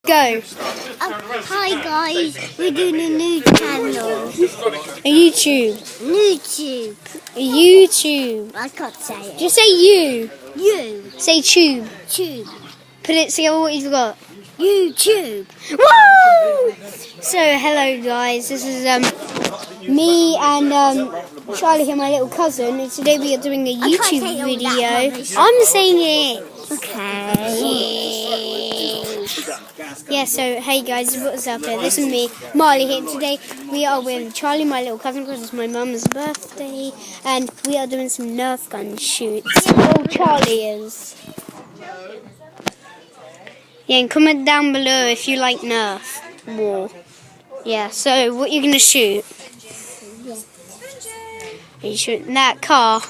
Go. Hi guys, we're doing a new channel. A YouTube. YouTube. I can't say it. Just say you. You. Say tube. Tube. Put it together what you've got. YouTube. Woo! So hello guys, this is me and Charlie here, my little cousin, and today we are doing a YouTube video. I'm saying it. Okay. Yeah, so hey guys, what's up here? This is me, Marley here. Today we are with Charlie, my little cousin, because it's my mum's birthday, and we are doing some Nerf gun shoots. Oh, Charlie is. Yeah, and comment down below if you like Nerf more. Yeah, so what you gonna shoot? Are you shooting that car?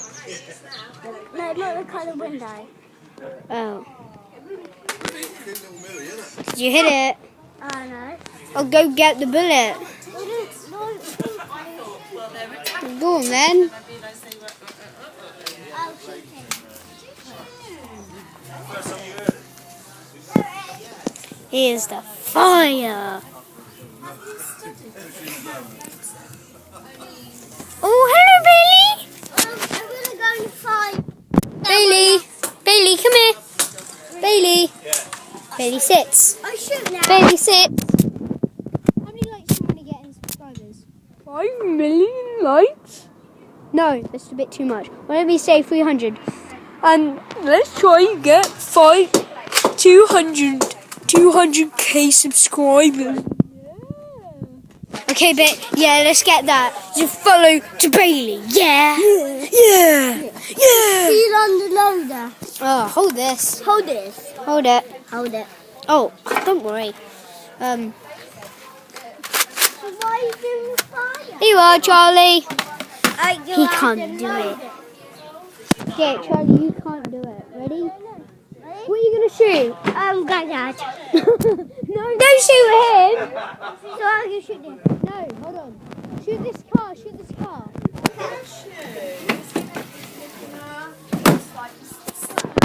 No, not the car, the window. Oh. Did you hit it? No. Oh, go get the bullet. Go on then. Here's the fire. Oh, hello, Bailey. I'm gonna go and find Bailey, come here. Bailey. Bailey sits. Oh, shoot now. Bailey sits. How many likes do you want to get in subscribers? 5 million likes? No, that's a bit too much. Why don't we say 300? And let's try and get 200k subscribers. Okay, but yeah, let's get that. Just follow to Bailey. Yeah. He's on the loader. Oh, hold this. Hold this. Hold it. Hold it. Oh, don't worry. Why are you doing the fire? Here you are, Charlie. He can't do it. Okay, Charlie, you can't do it. Ready? What are you gonna shoot? Dad. No, don't shoot him. So I can shoot him. No, hold on. Shoot this car. Shoot this car.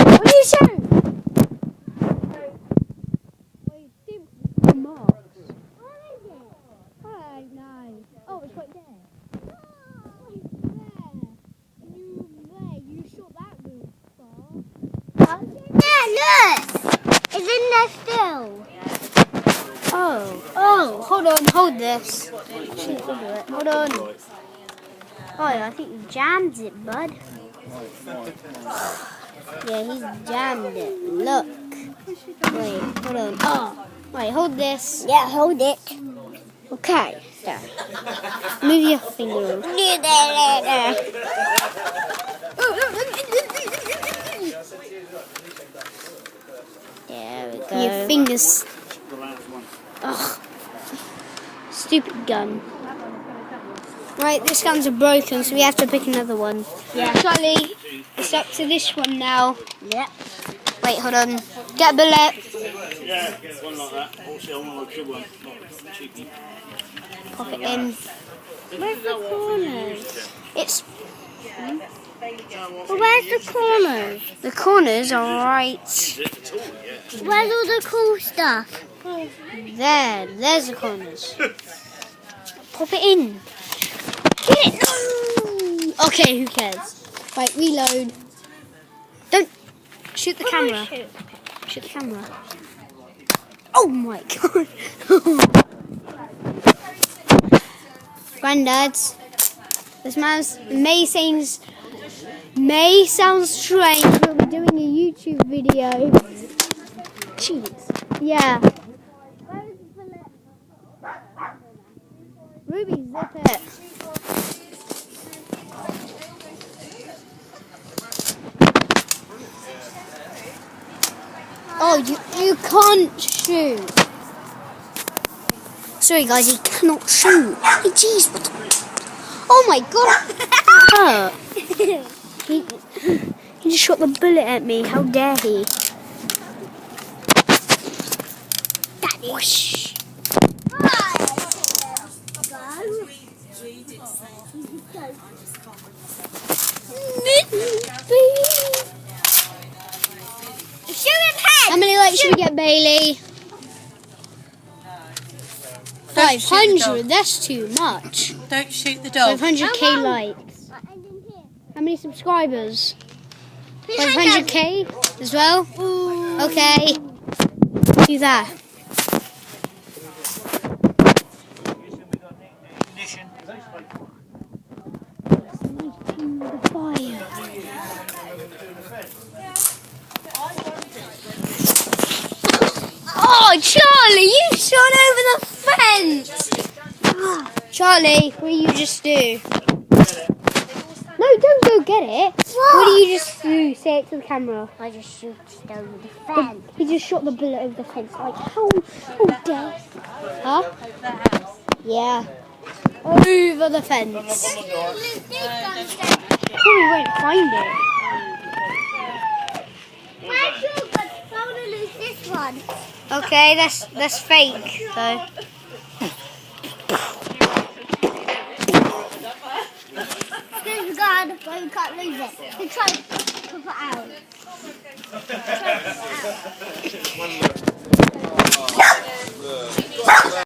What do you shoot? Wait, the marks. Where is it? I don't know. Oh, it's right there. You shot that really far. Yeah, look. It's in there still. Oh, hold on, hold this. Hold on. Oh, I think you jammed it, bud. Yeah, he's jammed it. Look. Wait, hold on. Oh, wait, hold this. Yeah, hold it. Okay, there. Move your finger. There we go. Your fingers. Ugh. Stupid gun. Right, this gun's broken, so we have to pick another one. Yeah. Charlie, it's up to this one now. Yep. Wait, hold on. Get a bullet. Yeah, get one like that. Also, I want a good one, not cheeky. Pop it in. Where's the corners? It's. Well, where's the corners? The corners are right Where's all the cool stuff? there. There's the corners. Pop it in. Get it. No. Okay, who cares? Right, reload. Don't shoot the camera. Shoot the camera. Oh my god. Granddads, this may sound strange, but we're doing a YouTube video. Jeez. Yeah. Ruby, zip it. Oh, you can't shoot. Sorry guys, he cannot shoot. Hey, jeez, what the... Oh my god, that hurt. He just shot the bullet at me. How dare he? Whoosh. How many likes should we get, Bailey? Don't shoot the dog. 500, that's too much. Don't shoot the dog. 500k likes. How many subscribers? 500k as well? Okay. Do that. Oh, Charlie, you shot over the fence! Charlie, what did you just do? No, don't go get it. What did you just do? Say it to the camera. I just shoot over the fence. He just shot the bullet over the fence. Like, how dare? Huh? Yeah. Over the fence. We won't find it. This one. Okay, that's fake though. This is God, but we can't lose it. We try to put it out.